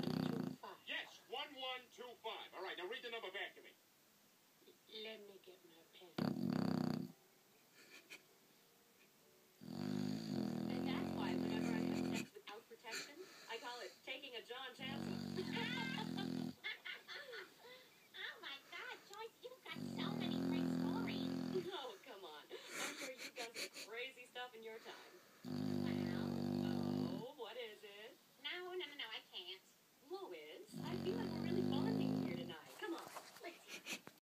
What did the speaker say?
1125. Yes, 1125. All right, now read the number back to me. Let me get my pen. And that's why whenever I have sex without protection, I call it taking a John Jansen. Oh my God, Joyce, you've got so many great stories. Oh, come on. I'm sure you've done some crazy stuff in your time. Well, Oh, what is it? no, I can't. Lois, I feel like we're really bonding here tonight. Come on, let's hear it.